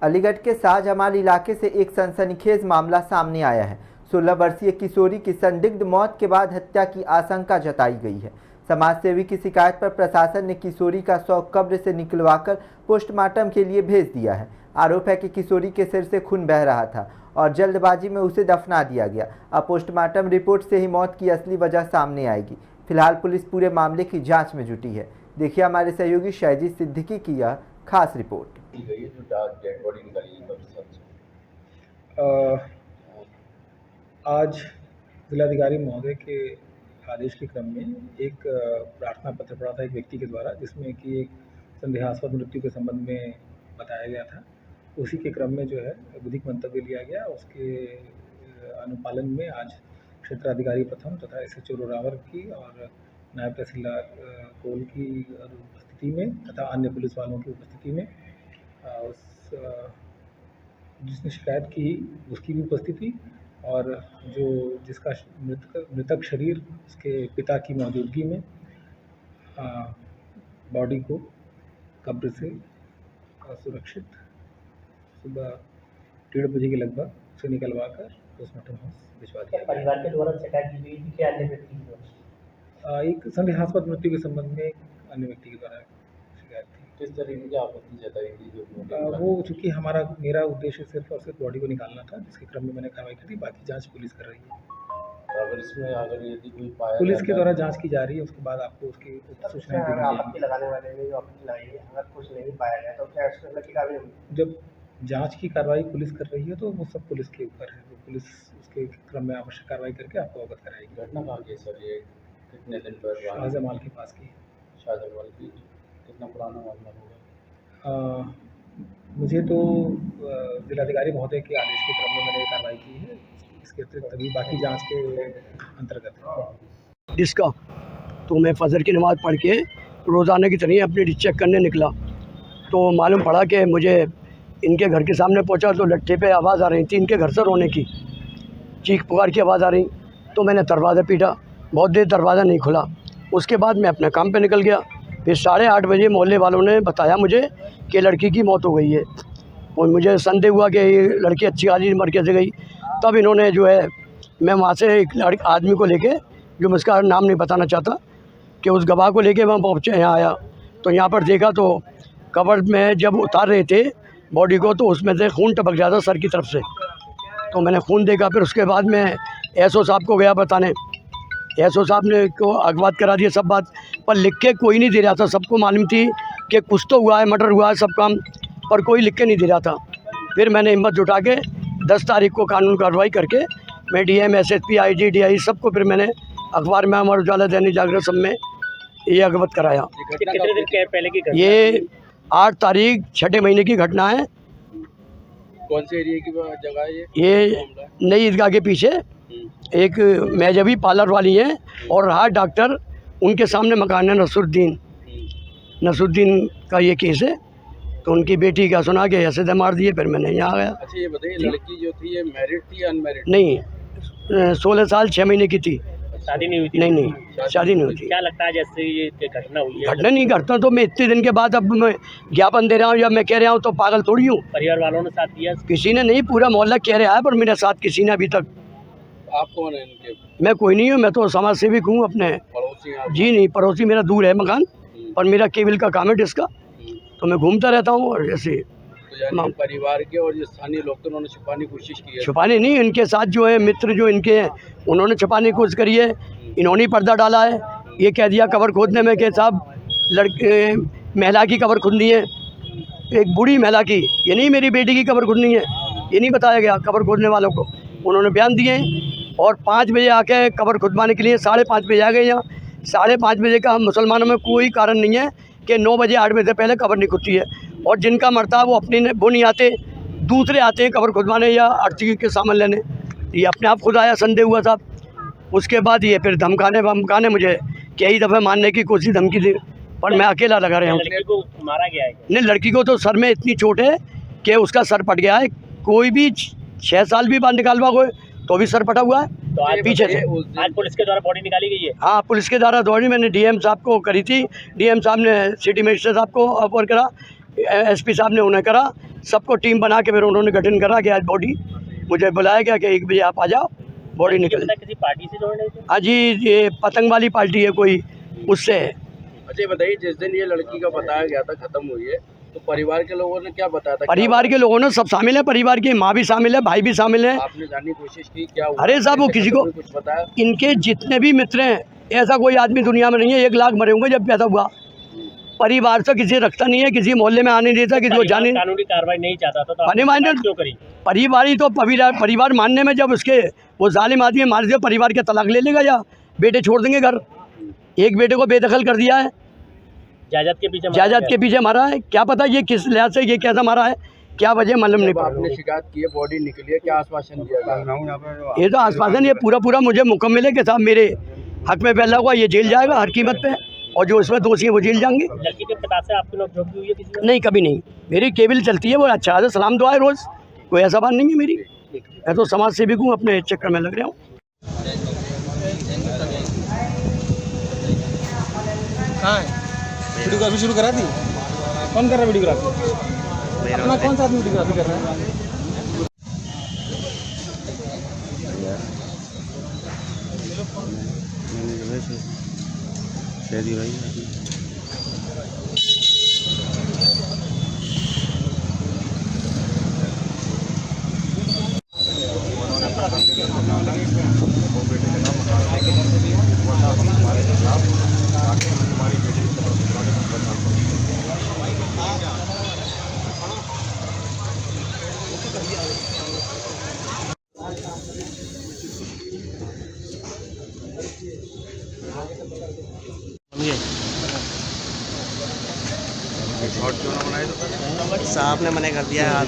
अलीगढ़ के शाहजमाल इलाके से एक सनसनीखेज मामला सामने आया है। 16 वर्षीय किशोरी की संदिग्ध मौत के बाद हत्या की आशंका जताई गई है। समाजसेवी की शिकायत पर प्रशासन ने किशोरी का शव कब्र से निकलवाकर पोस्टमार्टम के लिए भेज दिया है। आरोप है कि किशोरी के सिर से खून बह रहा था और जल्दबाजी में उसे दफना दिया गया। अब पोस्टमार्टम रिपोर्ट से ही मौत की असली वजह सामने आएगी। फिलहाल पुलिस पूरे मामले की जांच में जुटी है। देखिए हमारे सहयोगी शहजी सिद्दीकी की यह खास रिपोर्ट। आज जिलाधिकारी महोदय के आदेश के क्रम में एक प्रार्थना पत्र पड़ा था एक व्यक्ति के द्वारा, जिसमें कि एक संदेहास्पद मृत्यु के संबंध में बताया गया था। उसी के क्रम में जो है विधिक मंतव्य लिया गया। उसके अनुपालन में आज क्षेत्राधिकारी प्रथम तथा SHO रोरावर की और नायब तहसीलदार कोल की उपस्थिति में तथा अन्य पुलिस वालों की उपस्थिति में जिसने शिकायत की उसकी भी उपस्थिति और जिसका मृतक शरीर उसके पिता की मौजूदगी में बॉडी को कब्र से सुरक्षित सुबह 1:30 बजे के लगभग उसे निकलवा कर पोस्टमार्टम हाउस भिजवा दिया। परिवार के द्वारा शिकायत की गई थी कि अन्य व्यक्ति की द्वारा एक संदेहास्पद मृत्यु के संबंध में अन्य व्यक्ति के द्वारा शिकायत थी। किस तरीके की आपत्ति जताई थी? वो चूँकि मेरा उद्देश्य सिर्फ और सिर्फ बॉडी को निकालना था, जिसके क्रम में मैंने कार्रवाई की थी। बाकी जांच पुलिस कर रही है। अगर यदि कोई पाया पुलिस के द्वारा जांच की जा रही है, उसके बाद आपको उसकी सूचना दी जाएगी। आपत्ति लगाने वाले ने जो आपत्ति लगाई है, अगर कुछ नहीं पाया गया तो क्या एक्शन की कार्रवाई होगी? जब जांच की कार्रवाई पुलिस कर रही है तो वो सब पुलिस के ऊपर है। वो पुलिस उसके क्रम में आवश्यक कार्रवाई करके आपको अवगत कराएगी। घटना कहाँ की सर? ये कितने दिन पर? शाहजमाल के पास की। शाहजमाल की कितना पुराना मामला होगा? मुझे तो जिलाधिकारी महोदय के आदेश के क्रम में मैंने कार्रवाई की है। इसके अतिरिक्त अभी बाकी जांच के अंतर्गत है। इसका तो मैं फजर की नमाज़ पढ़ के रोज़ाना की तरह अपनी चेक करने निकला तो मालूम पड़ा कि मुझे इनके घर के सामने पहुंचा तो लट्ठे पे आवाज़ आ रही थी, इनके घर से रोने की, चीख पुकार की आवाज़ आ रही। तो मैंने दरवाज़ा पीटा, बहुत देर दरवाज़ा नहीं खुला। उसके बाद मैं अपने काम पे निकल गया। फिर 8:30 बजे मोहल्ले वालों ने बताया मुझे कि लड़की की मौत हो गई है और मुझे संदेह हुआ कि ये लड़की अच्छी खासी मर कैसे गई। तब इन्होंने जो है, मैं वहाँ से एक आदमी को लेके, जो मैं उसका नाम नहीं बताना चाहता, कि उस गवाह को लेके वहाँ पहुँचे, यहाँ आया तो यहाँ पर देखा तो कब्र में जब उतार रहे थे बॉडी को तो उसमें से खून टपक जाता सर की तरफ से। तो मैंने खून देखा। फिर उसके बाद मैं SO साहब को गया बताने। SO साहब ने को अवगत करा दिया सब बात, पर लिख के कोई नहीं दे रहा था। सबको मालूम थी कि कुछ तो हुआ है, मर्डर हुआ है सब काम, पर कोई लिख के नहीं दे रहा था। फिर मैंने हिम्मत जुटा के 10 तारीख को कानून कार्रवाई करके मैं DM SSP IG DI सबको फिर मैंने अखबार में, अमर उजाला, दैनिक जागरण सब में ये अवगत कराया। कितने दिन पहले की घटना? ये 8 तारीख 6ठे महीने की घटना है। कौन से एरिया की जगह है ये नई ईदगाह के पीछे एक मेजबी पार्लर वाली है और हार्ट डॉक्टर, उनके सामने मकान है। नसरुद्दीन का ये केस है। तो उनकी बेटी का सुना के ऐसे मार दिए। फिर मैंने यहाँ आ गया। अच्छा ये बताइए, लड़की जो थी ये मैरिड थी या अनमैरिड? नहीं, 16 साल 6 महीने की थी। शादी नहीं हुई थी? नहीं, शादी नहीं हुई थी। क्या लगता है जैसे ये घटना हुई है? घटना नहीं करता तो मैं इतने दिन के बाद अब मैं ज्ञापन दे रहा हूँ या मैं कह रहा हूँ तो पागल थोड़ी हूँ। परिवार वालों ने साथ दिया? किसी ने नहीं, पूरा मोहल्ला कह रहा है, पर मेरे साथ किसी ने अभी तक। आप कौन है इनके? मैं कोई नहीं हूँ, मैं तो समाज सेविक हूँ अपने। पड़ोसी? जी नहीं, पड़ोसी मेरा दूर है मकान, पर मेरा केबल का काम है इसका, तो मैं घूमता रहता हूँ। और जैसे तो परिवार के और जो स्थानीय लोग तो उन्होंने छुपाने की कोशिश की है? छुपाने नहीं, इनके साथ जो है मित्र जो इनके हैं उन्होंने छुपाने की कोशिश करी है। इन्होंने पर्दा डाला है। ये कह दिया कब्र खोदने में कि साहब महिला की कब्र खुदनी है, एक बूढ़ी महिला की, ये नहीं मेरी बेटी की कब्र खुदनी है, ये नहीं बताया गया कब्र खोदने वालों को। उन्होंने बयान दिए और 5 बजे आके कब्र खुदवाने के लिए 5:30 बजे आ गए यहाँ। 5:30 बजे का हम मुसलमानों में कोई कारण नहीं है कि 9 बजे 8 बजे से पहले कब्र नहीं खुदती है। और जिनका मरता है वो नहीं आते, दूसरे आते हैं कब्र खुदवाने या अर्जी के सामान लेने। ये अपने आप खुद आया, संदेह हुआ साहब। उसके बाद ये फिर धमकाने मुझे कई दफ़े मारने की कोशिश, धमकी दी, पर मैं अकेला लगा रहा हूँ। लड़की को मारा गया है? नहीं, लड़की को तो सर में इतनी चोट है कि उसका सर फट गया है। कोई भी 6 साल भी बाद निकालवा कोई तो भी सर फटा हुआ है। तो आज पीछे से आज पुलिस के द्वारा बॉडी निकाली गई है? हाँ, पुलिस के द्वारा दौड़ी। मैंने DM साहब को करी थी, DM साहब ने सिटी मजिस्ट्रेट साहब को ऑफर करा, एसपी साहब ने उन्हें करा, सबको टीम बना के फिर उन्होंने गठन करा कि आज बॉडी मुझे बुलाया गया कि 1 बजे आप आ जाओ, बॉडी निकल। किसी पार्टी से जोड़ रहे थे? हाँ जी, ये पतंग वाली पार्टी है कोई, उससे है। अच्छा ये बताइए, जिस दिन ये लड़की का बताया गया था खत्म हुई है, तो परिवार के लोगों ने क्या बताया था? परिवार के लोगों ने सब शामिल है, परिवार की माँ भी शामिल है, भाई भी शामिल है। आपने जानने की कोशिश की क्या हुआ? अरे साहब वो किसी को, कुछ बताया? इनके जितने भी मित्र हैं, ऐसा कोई आदमी दुनिया में नहीं है 1 लाख मरे होंगे जब पैदा हुआ। परिवार से किसी रखता नहीं है, किसी मोहल्ले में आने देता, किसी को जाने। कानूनी कार्रवाई नहीं चाहता था तो आपने क्यों करी? परिवार ही तो परिवार मानने में, जब उसके वो जालिम आदमी मार दिया, परिवार के तलाक ले लेगा या बेटे छोड़ देंगे घर। एक बेटे को बेदखल कर दिया है, जायदाद के पीछे मारा है। क्या पता ये किस लिहाज से ये कैसा मारा है, क्या वजह मालूम नहीं। आपने शिकायत की है, बॉडी निकली है, क्या आश्वासन दिया गया? ये तो आश्वासन, ये पूरा मुझे मुकम्मल है कि साहब मेरे हक में फैला हुआ, ये जेल जाएगा हर कीमत पे, और जो इसमें दोषी है वो जेल जाएंगे। लड़की के पिता से आपकी नोक-झोंक हुई है किसी ने? नहीं, कभी नहीं। मेरी केबल चलती है, वो अच्छा से सलाम दुआ है रोज़, कोई ऐसा बात नहीं है मेरी। मैं तो समाज सेविक हूँ, अपने चक्कर में लग रहा हूँ। कहाँ है? वीडियोग्राफी शुरू करा दी? कौन कर रहा है वीडियोग्राफी? अपना कौन सा आदमी वीडियोग्राफी कर रहा है? साहब ने मना कर दिया हाथ